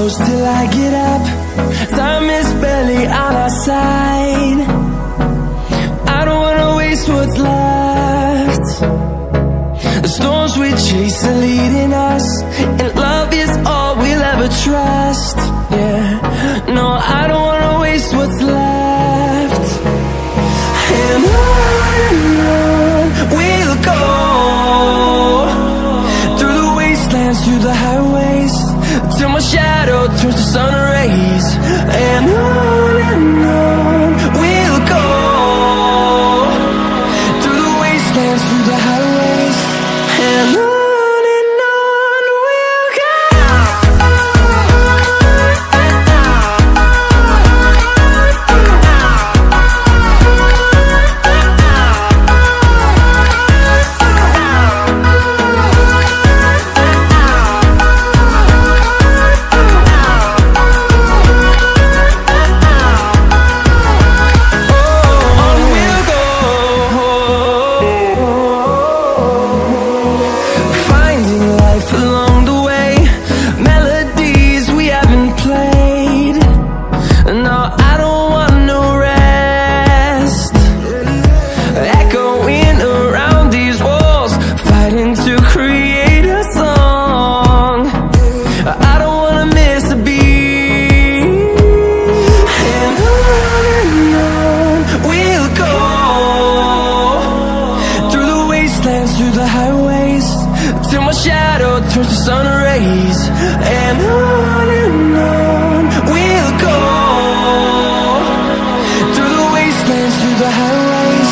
close till I get up. Time is barely on our side. I don't wanna waste what's left. The storms we chase are leading us, and love is all we'll ever trust. Yeah, no, I don't wanna waste what's left. And on we'll go, through the wastelands, through the highways, till my shadow turns to sun rays. And on we'll go, through the wastelands, through the highways, and on we'll go. Through the highways, till my shadow turns to sun rays. And on we'll go, through the wastelands, through the highways,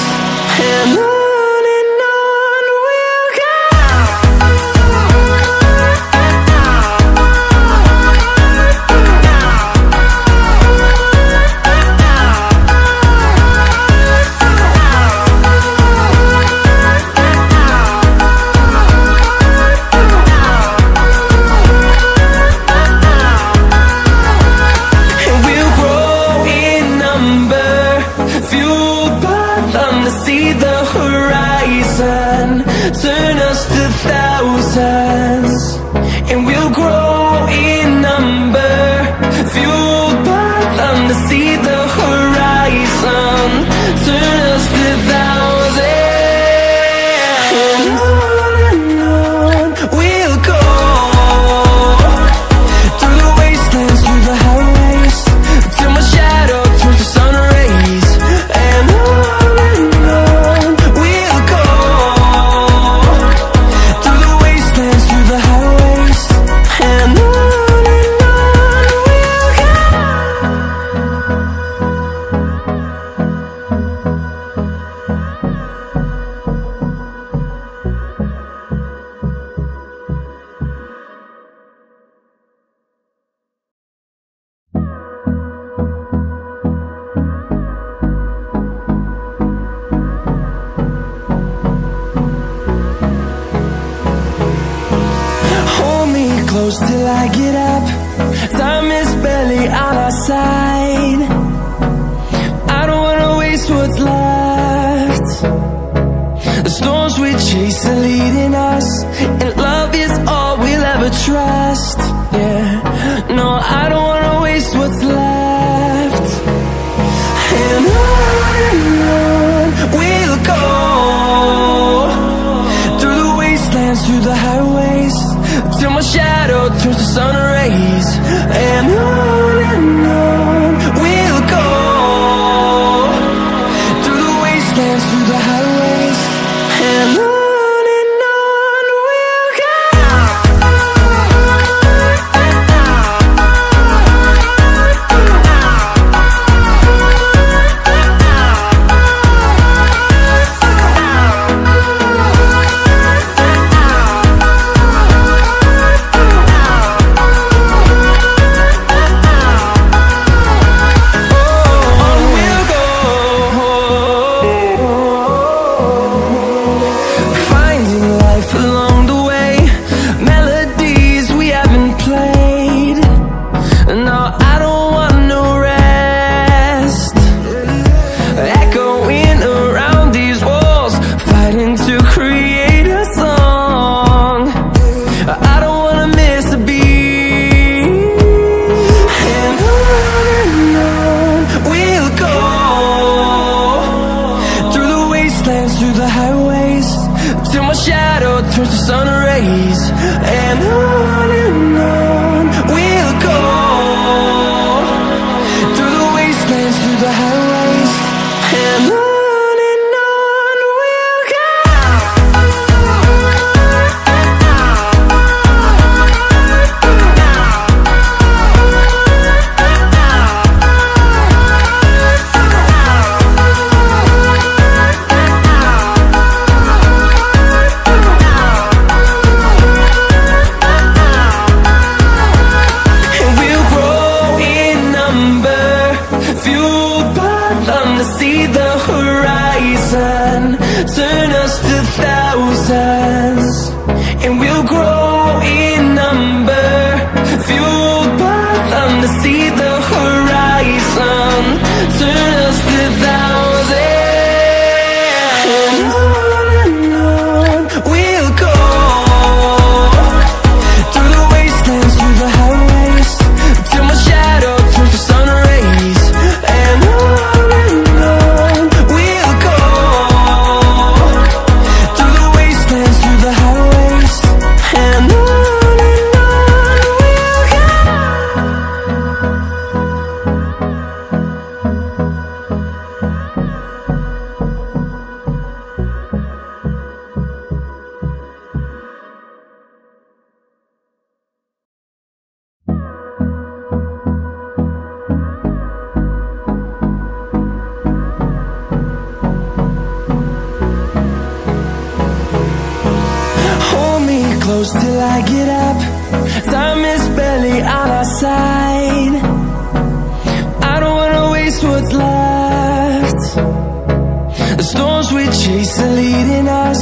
and on we'll go. See the horizon, turn us to thousands, and we'll grow in number, fueled by them to see the horizon, turn us to thousands, and on we'll go, through the wastelands, through the highways, till my shadow turns to sun rays. And close till I get up. Time is barely on our side. I don't wanna waste what's left. The storms we chase are leading us, and love is all we'll ever trust. Yeah, no, I don't wanna waste what's left. And on we'll go, through the wastelands, through the highways, till my shadow turns to sun rays. And on we'll go, through the wastelands, through the highways, and on we'll go. wastelands, through the highways, and on we'll go. And we'll grow in number, fueled by them to see the horizon, turn us to thousands. And we'll grow in number, fueled by them to see the horizon, turn us to thousands. And on we'll go, through the wastelands, through the highways, till my shadow turns to sun rays. And on we'll go, through the wastelands, through the highways, and on we'll go. Hold me close till I get up. Time is barely on our side. I don't wanna waste what's left. The storms we chase are leading us,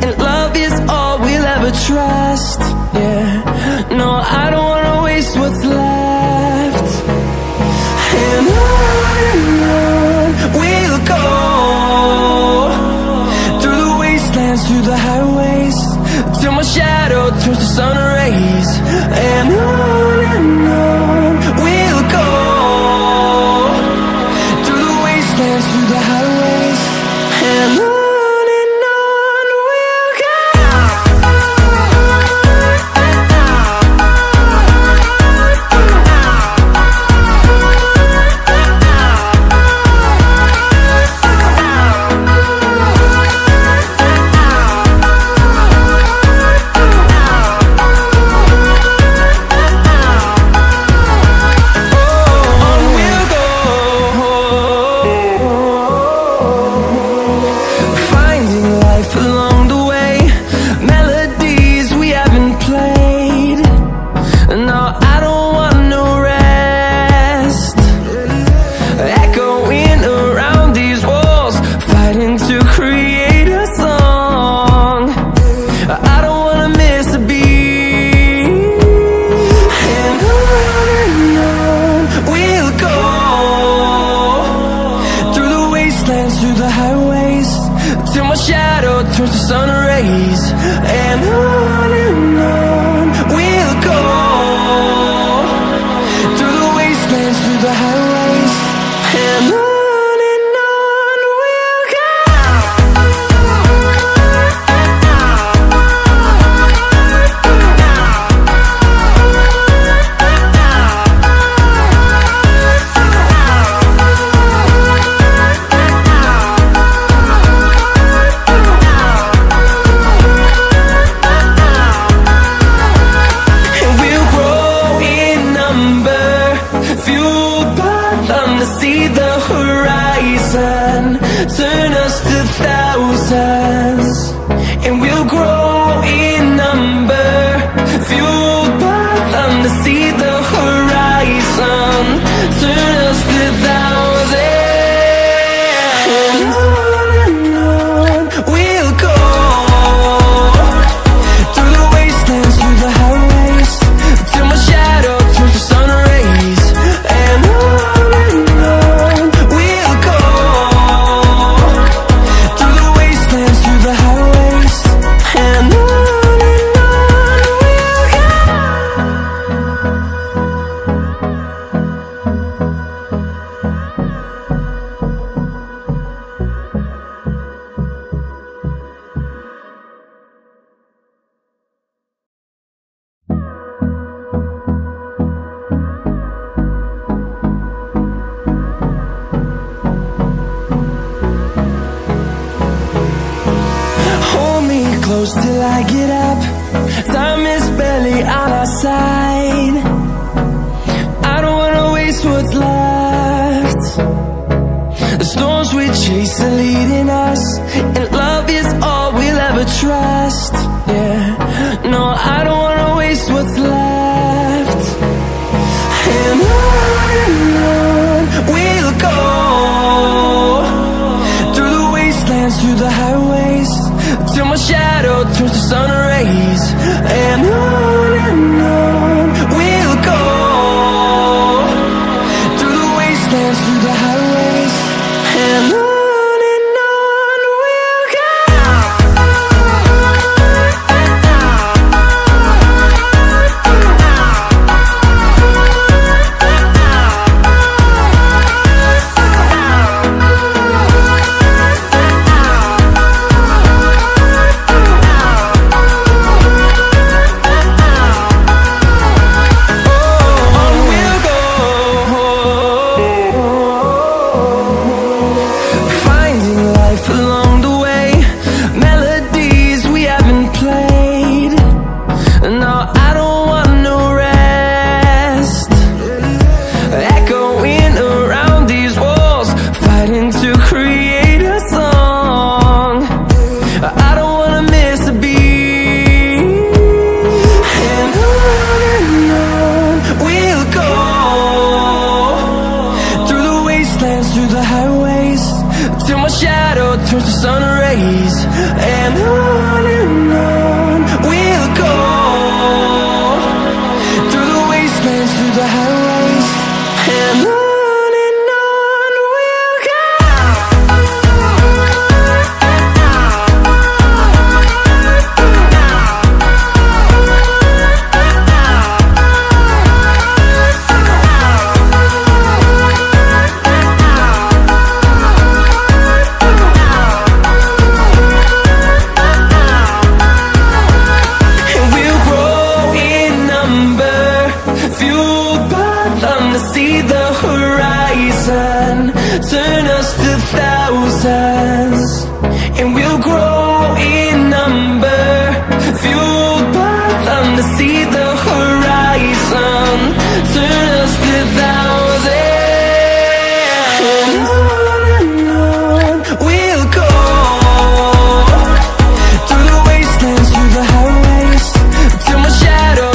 and love is all we'll ever trust. Yeah, no, I don't wanna waste what's left. And on we'll go, through the wastelands, through the highways, till my shadow turns to sun rays. And on we'll go, through the wastelands, through the highways, and on we'll go. Finding life along the way, melodies we haven't played. No, I don't want no rest. Echoing around these walls, fighting to create a song. I don't wanna miss a beat. And on we'll go, through the wastelands, through the highways, till my shadow turns to sun rays. And on we'll go, through the wastelands, through the highways, and on we'll go. And we'll grow in number, fueled by them to see the horizon, turn us to thousands. And we'll grow in number, fueled by them to see the horizon, turn us to thousands. And on we'll go, through the wastelands, through the highways, till my shadow turns to sun rays. And on we'll go, through the wastelands, through the highways, and on we'll go. close till I get up. Time is barely on our side. I don't wanna waste what's left. The storms we chase are leading us, and love is all we'll ever trust. Yeah, no, I don't wanna waste what's left. And on we'll go, through the wastelands, through the highways, till my shadow turns to sun rays. And on we'll go, through the wastelands, through the highways, and on we'll go. Along the way, melodies we haven't played. No, I don't want no rest. Echoing around these walls, fighting to create a song. I don't wanna miss a beat. And on we'll go, through the wastelands, through the highways, till my shadow turns to sun rays. And on